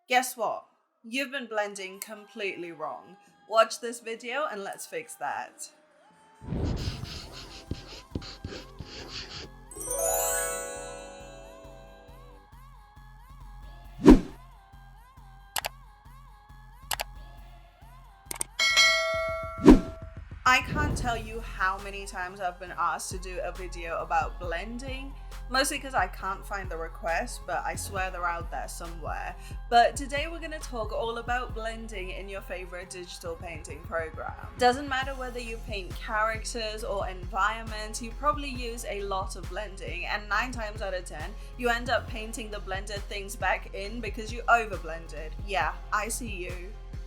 Guess what? You've been blending completely wrong. Watch this video and let's fix that. I can't tell you how many times I've been asked to do a video about blending, mostly because I can't find the request, but I swear they're out there somewhere. But today we're going to talk all about blending in your favorite digital painting program. Doesn't matter whether you paint characters or environments, you probably use a lot of blending, and 9 times out of 10, you end up painting the blended things back in because you over-blended. Yeah, I see you.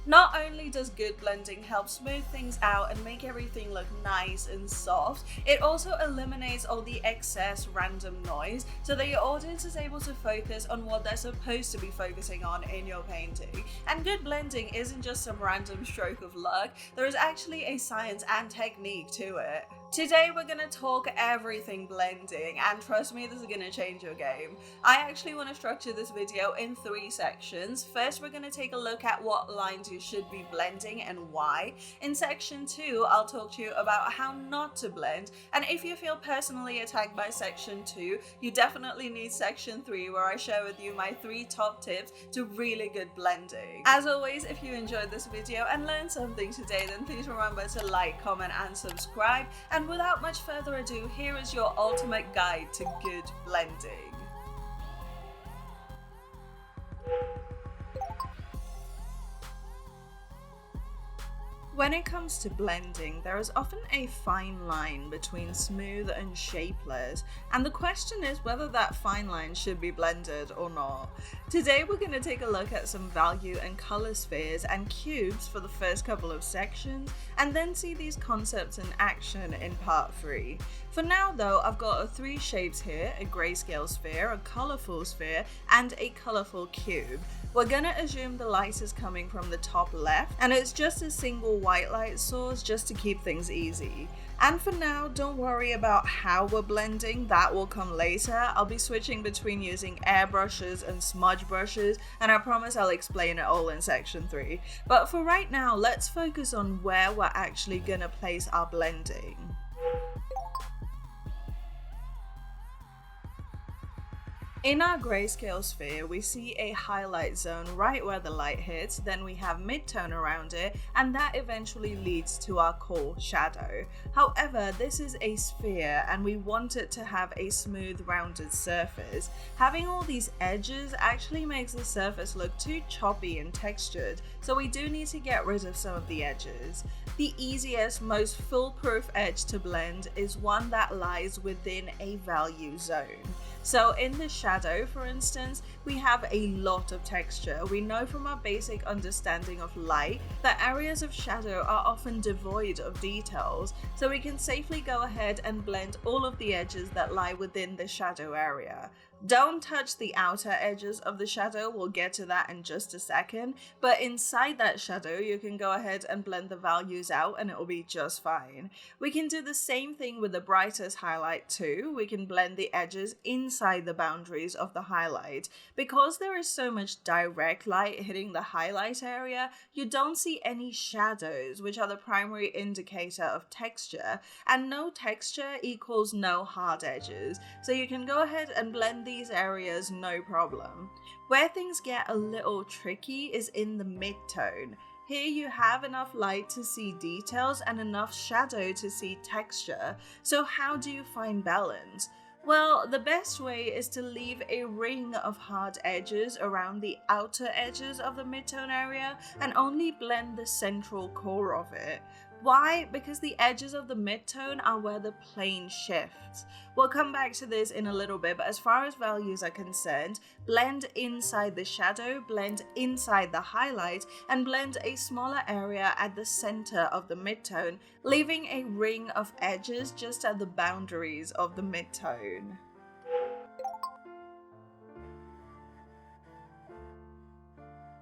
Not only does good blending help smooth things out and make everything look nice and soft, it also eliminates all the excess random noise so that your audience is able to focus on what they're supposed to be focusing on in your painting. And good blending isn't just some random stroke of luck, there is actually a science and technique to it. Today we're going to talk everything blending, and trust me, this is going to change your game. I actually want to structure this video in 3 sections. First, we're going to take a look at what lines you should be blending and why. In section 2, I'll talk to you about how not to blend, and if you feel personally attacked by section 2, you definitely need section 3, where I share with you my 3 top tips to really good blending. As always, if you enjoyed this video and learned something today, then please remember to like, comment and subscribe. And without much further ado, here is your ultimate guide to good blending. When it comes to blending, there is often a fine line between smooth and shapeless, and the question is whether that fine line should be blended or not. Today we're going to take a look at some value and color spheres and cubes for the first couple of sections, and then see these concepts in action in part 3. For now though, I've got 3 shapes here: a grayscale sphere, a colorful sphere, and a colorful cube. We're gonna assume the light is coming from the top left, and it's just a single white light source just to keep things easy. And for now, don't worry about how we're blending, that will come later. I'll be switching between using airbrushes and smudge brushes, and I promise I'll explain it all in section 3. But for right now, let's focus on where we're actually gonna place our blending. In our grayscale sphere, we see a highlight zone right where the light hits, then we have midtone around it, and that eventually leads to our core shadow. However, this is a sphere and we want it to have a smooth, rounded surface. Having all these edges actually makes the surface look too choppy and textured, so we do need to get rid of some of the edges. The easiest, most foolproof edge to blend is one that lies within a value zone. So in the shadow, for instance, we have a lot of texture. We know from our basic understanding of light that areas of shadow are often devoid of details, so we can safely go ahead and blend all of the edges that lie within the shadow area. Don't touch the outer edges of the shadow, we'll get to that in just a second, but inside that shadow you can go ahead and blend the values out and it will be just fine. We can do the same thing with the brightest highlight too. We can blend the edges inside the boundaries of the highlight. Because there is so much direct light hitting the highlight area, you don't see any shadows, which are the primary indicator of texture, and no texture equals no hard edges, so you can go ahead and blend these areas no problem. Where things get a little tricky is in the midtone. Here you have enough light to see details and enough shadow to see texture. So how do you find balance? Well, the best way is to leave a ring of hard edges around the outer edges of the midtone area and only blend the central core of it. Why? Because the edges of the midtone are where the plane shifts. We'll come back to this in a little bit, but as far as values are concerned, blend inside the shadow, blend inside the highlight, and blend a smaller area at the center of the midtone, leaving a ring of edges just at the boundaries of the midtone.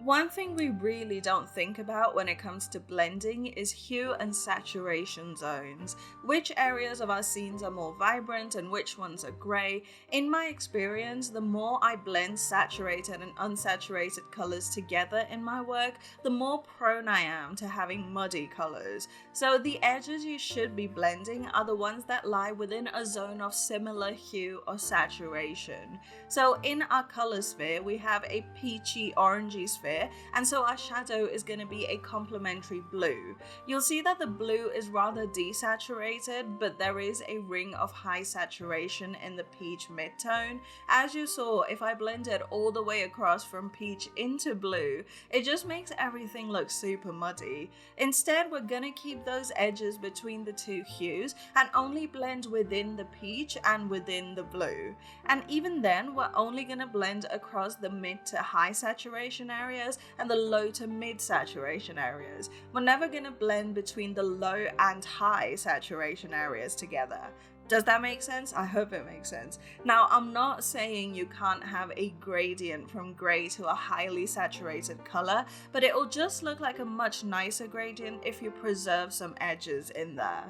One thing we really don't think about when it comes to blending is hue and saturation zones. Which areas of our scenes are more vibrant and which ones are grey? In my experience, the more I blend saturated and unsaturated colours together in my work, the more prone I am to having muddy colours. So the edges you should be blending are the ones that lie within a zone of similar hue or saturation. So in our colour sphere, we have a peachy orangey sphere, and so our shadow is going to be a complementary blue. You'll see that the blue is rather desaturated, but there is a ring of high saturation in the peach midtone. As you saw, if I blended all the way across from peach into blue, it just makes everything look super muddy. Instead, we're going to keep those edges between the two hues and only blend within the peach and within the blue. And even then, we're only going to blend across the mid to high saturation areas and the low to mid saturation areas. We're never going to blend between the low and high saturation areas together. Does that make sense? I hope it makes sense. Now, I'm not saying you can't have a gradient from grey to a highly saturated colour, but it'll just look like a much nicer gradient if you preserve some edges in there.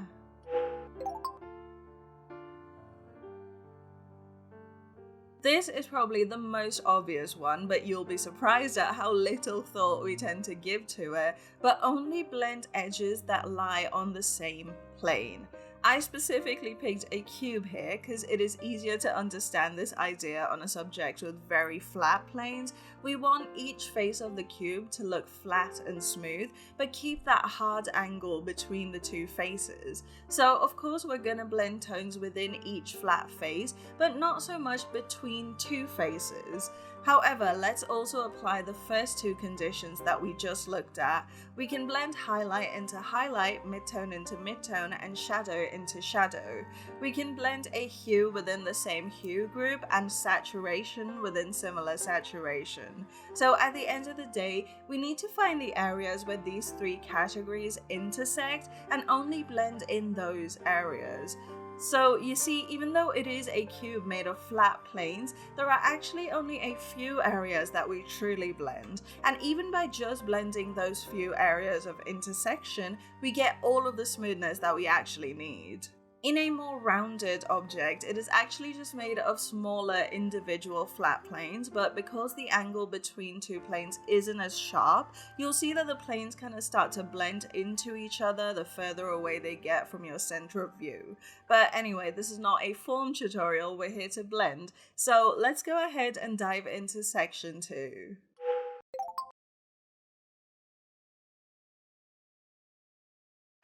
This is probably the most obvious one, but you'll be surprised at how little thought we tend to give to it, but only blend edges that lie on the same plane. I specifically picked a cube here because it is easier to understand this idea on a subject with very flat planes. We want each face of the cube to look flat and smooth, but keep that hard angle between the two faces. So of course we're going to blend tones within each flat face, but not so much between two faces. However, let's also apply the first two conditions that we just looked at. We can blend highlight into highlight, midtone into midtone, and shadow into shadow. We can blend a hue within the same hue group and saturation within similar saturation. So at the end of the day, we need to find the areas where these three categories intersect and only blend in those areas. So you see, even though it is a cube made of flat planes, there are actually only a few areas that we truly blend. And even by just blending those few areas of intersection, we get all of the smoothness that we actually need. In a more rounded object, it is actually just made of smaller individual flat planes, but because the angle between two planes isn't as sharp, you'll see that the planes kind of start to blend into each other the further away they get from your center of view. But anyway, this is not a form tutorial, we're here to blend. So let's go ahead and dive into section 2.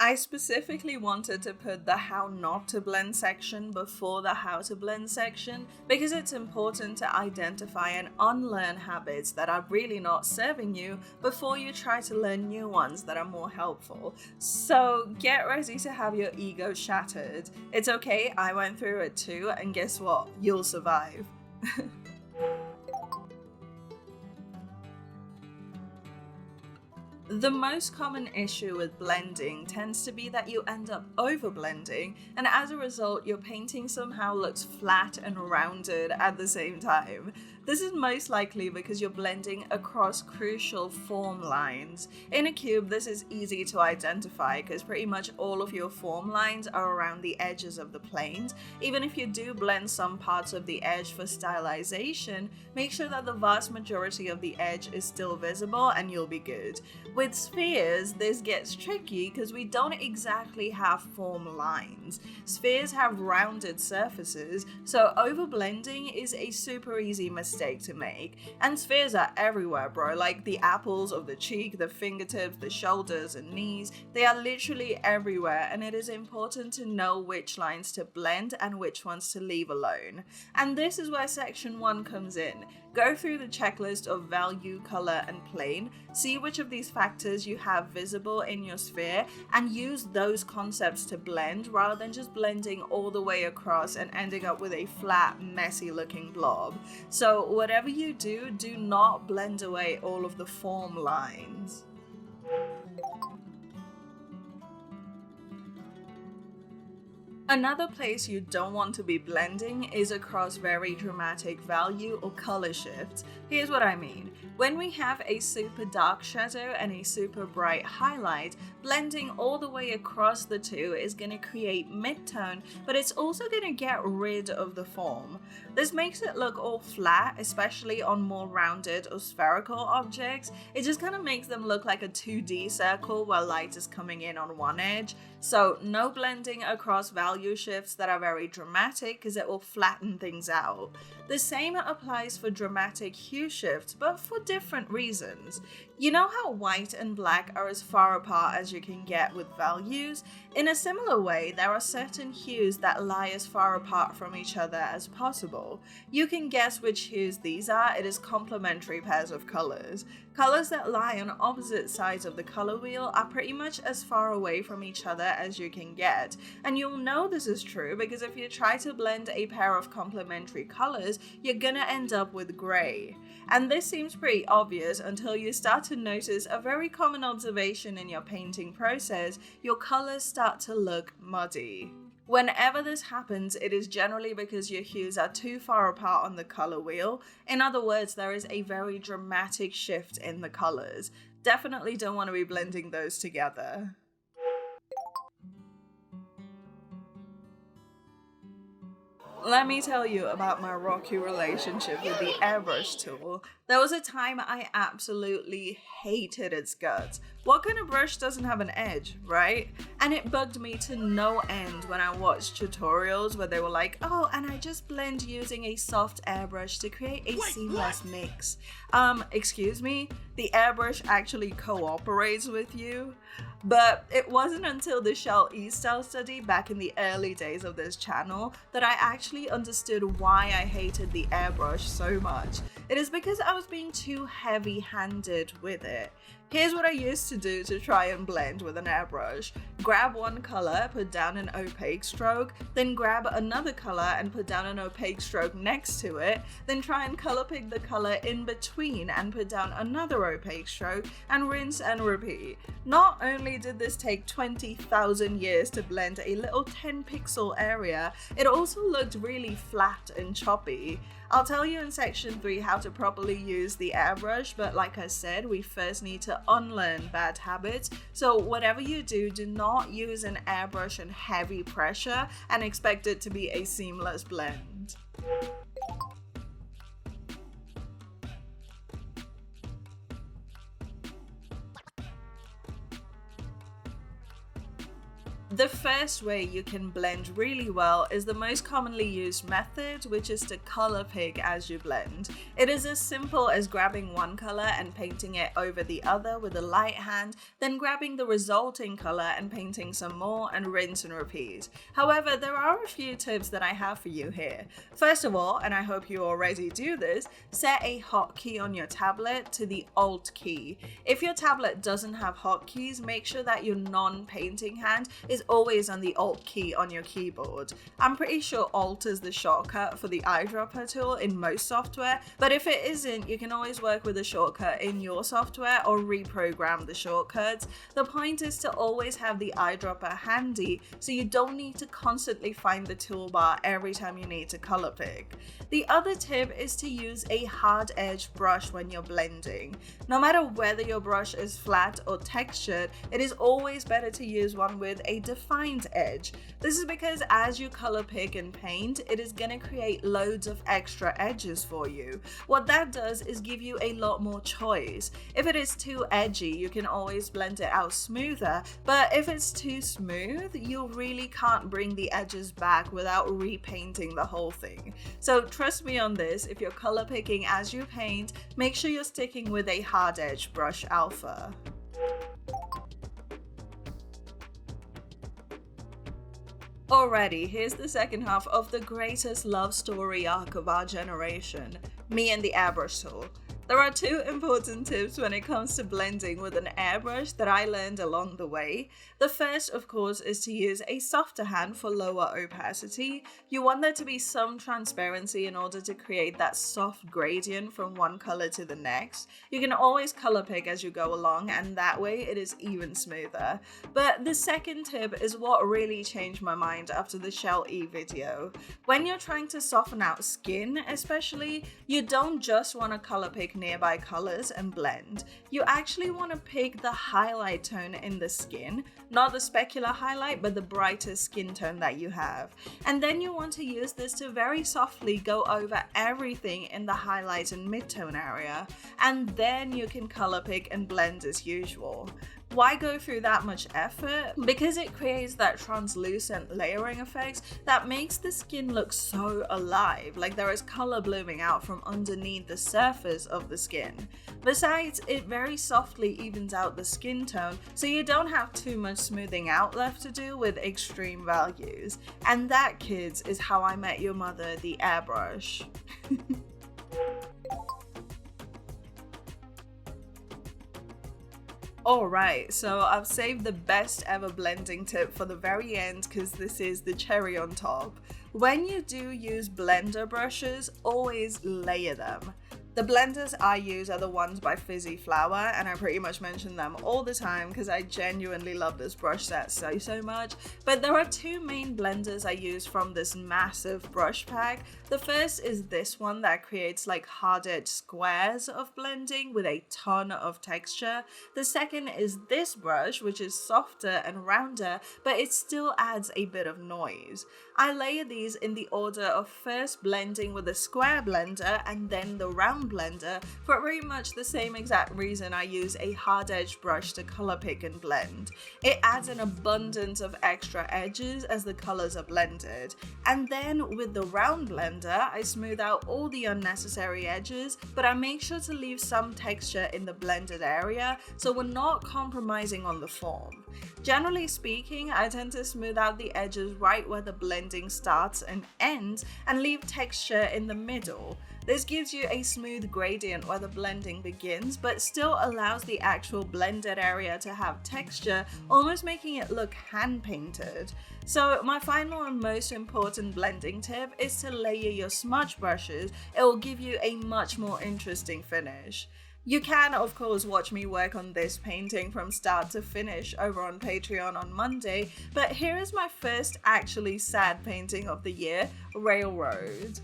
I specifically wanted to put the how not to blend section before the how to blend section because it's important to identify and unlearn habits that are really not serving you before you try to learn new ones that are more helpful. So get ready to have your ego shattered. It's okay, I went through it too, and guess what? You'll survive. The most common issue with blending tends to be that you end up over-blending, and as a result, your painting somehow looks flat and rounded at the same time. This is most likely because you're blending across crucial form lines. In a cube, this is easy to identify because pretty much all of your form lines are around the edges of the planes. Even if you do blend some parts of the edge for stylization, make sure that the vast majority of the edge is still visible and you'll be good. With spheres, this gets tricky because we don't exactly have form lines. Spheres have rounded surfaces, so overblending is a super easy mistake to make. And spheres are everywhere, bro, like the apples of the cheek, the fingertips, the shoulders and knees. They are literally everywhere, and it is important to know which lines to blend and which ones to leave alone. And this is where section 1 comes in. Go through the checklist of value, color, and plane, see which of these factors you have visible in your sphere, and use those concepts to blend rather than just blending all the way across and ending up with a flat, messy looking blob. So whatever you do, do not blend away all of the form lines. Another place you don't want to be blending is across very dramatic value or color shifts. Here's what I mean. When we have a super dark shadow and a super bright highlight, blending all the way across the two is going to create mid-tone, but it's also going to get rid of the form. This makes it look all flat, especially on more rounded or spherical objects. It just kind of makes them look like a 2D circle where light is coming in on one edge. So no blending across value shifts that are very dramatic because it will flatten things out. The same applies for dramatic hue shifts, but for different reasons. You know how white and black are as far apart as you can get with values? In a similar way, there are certain hues that lie as far apart from each other as possible. You can guess which hues these are. It is complementary pairs of colors. Colors that lie on opposite sides of the color wheel are pretty much as far away from each other as you can get. And you'll know this is true because if you try to blend a pair of complementary colors, you're gonna end up with gray. And this seems pretty obvious until you start to notice a very common observation in your painting process: your colors start to look muddy. Whenever this happens, it is generally because your hues are too far apart on the color wheel. In other words, there is a very dramatic shift in the colors. Definitely don't want to be blending those together. Let me tell you about my rocky relationship with the airbrush tool. There was a time I absolutely hated its guts. What kind of brush doesn't have an edge, right? And it bugged me to no end when I watched tutorials where they were like, oh, and I just blend using a soft airbrush to create a seamless mix. Excuse me? The airbrush actually cooperates with you? But it wasn't until the Shell E-Style study back in the early days of this channel that I actually understood why I hated the airbrush so much. It is because I was being too heavy-handed with it. Here's what I used to do to try and blend with an airbrush. Grab one color, put down an opaque stroke, then grab another color and put down an opaque stroke next to it, then try and color pick the color in between and put down another opaque stroke, and rinse and repeat. Not only did this take 20,000 years to blend a little 10 pixel area, it also looked really flat and choppy. I'll tell you in section 3 how to properly use the airbrush, but like I said, we first need to unlearn bad habits. So whatever you do, do not use an airbrush and heavy pressure and expect it to be a seamless blend. The first way you can blend really well is the most commonly used method, which is to color pick as you blend. It is as simple as grabbing one color and painting it over the other with a light hand, then grabbing the resulting color and painting some more, and rinse and repeat. However, there are a few tips that I have for you here. First of all, and I hope you already do this, set a hotkey on your tablet to the Alt key. If your tablet doesn't have hotkeys, make sure that your non-painting hand is always on the Alt key on your keyboard. I'm pretty sure Alt is the shortcut for the eyedropper tool in most software, but if it isn't, you can always work with the shortcut in your software or reprogram the shortcuts. The point is to always have the eyedropper handy so you don't need to constantly find the toolbar every time you need to color pick. The other tip is to use a hard edge brush when you're blending. No matter whether your brush is flat or textured, it is always better to use one with a defined edge. This is because as you color pick and paint, it is going to create loads of extra edges for you. What that does is give you a lot more choice. If it is too edgy, you can always blend it out smoother, but if it's too smooth, you really can't bring the edges back without repainting the whole thing. So trust me on this, if you're color picking as you paint, make sure you're sticking with a hard edge brush alpha. Alrighty, here's the second half of the greatest love story arc of our generation, me and the airbrush tool. There are two important tips when it comes to blending with an airbrush that I learned along the way. The first, of course, is to use a softer hand for lower opacity. You want there to be some transparency in order to create that soft gradient from one color to the next. You can always color pick as you go along, and that way it is even smoother. But the second tip is what really changed my mind after the Shell E video. When you're trying to soften out skin, especially, you don't just want to color pick nearby colors and blend. You actually want to pick the highlight tone in the skin, not the specular highlight, but the brighter skin tone that you have. And then you want to use this to very softly go over everything in the highlight and midtone area, and then you can color pick and blend as usual. Why go through that much effort? Because it creates that translucent layering effect that makes the skin look so alive, like there is color blooming out from underneath the surface of the skin. Besides, it very softly evens out the skin tone, so you don't have too much smoothing out left to do with extreme values. And that, kids, is how I met your mother, the airbrush. Alright, so I've saved the best ever blending tip for the very end because this is the cherry on top. When you do use blender brushes, always layer them. The blenders I use are the ones by Fizzy Flower, and I pretty much mention them all the time because I genuinely love this brush set so much. But there are two main blenders I use from this massive brush pack. The first is this one that creates like hard-edged squares of blending with a ton of texture. The second is this brush, which is softer and rounder, but it still adds a bit of noise. I layer these in the order of first blending with a square blender and then the round blender for very much the same exact reason I use a hard-edged brush to color pick and blend. It adds an abundance of extra edges as the colors are blended. And then with the round blender, I smooth out all the unnecessary edges, but I make sure to leave some texture in the blended area so we're not compromising on the form. Generally speaking, I tend to smooth out the edges right where the blending starts and ends and leave texture in the middle. This gives you a smooth gradient where the blending begins, but still allows the actual blended area to have texture, almost making it look hand-painted. So my final and most important blending tip is to layer your smudge brushes. It will give you a much more interesting finish. You can, of course, watch me work on this painting from start to finish over on Patreon on Monday, but here is my first actually sad painting of the year, Railroad.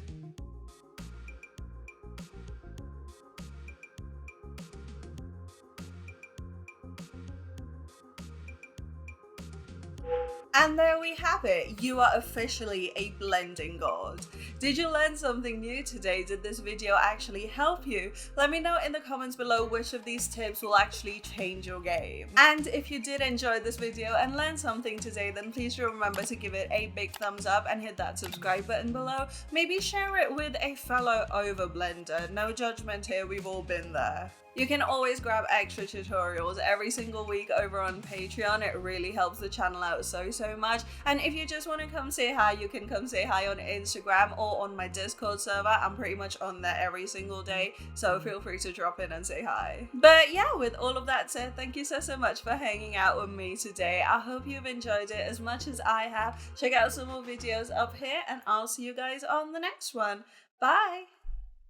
And there we have it, you are officially a blending god. Did you learn something new today? Did this video actually help you? Let me know in the comments below which of these tips will actually change your game. And if you did enjoy this video and learn something today, then please do remember to give it a big thumbs up and hit that subscribe button below. Maybe share it with a fellow overblender. No judgment here, we've all been there. You can always grab extra tutorials every single week over on Patreon. It really helps the channel out so much. And if you just want to come say hi, you can come say hi on Instagram or on my Discord server. I'm pretty much on there every single day, so feel free to drop in and say hi. But yeah, with all of that said, thank you so much for hanging out with me today. I hope you've enjoyed it as much as I have. Check out some more videos up here, and I'll see you guys on the next one. Bye!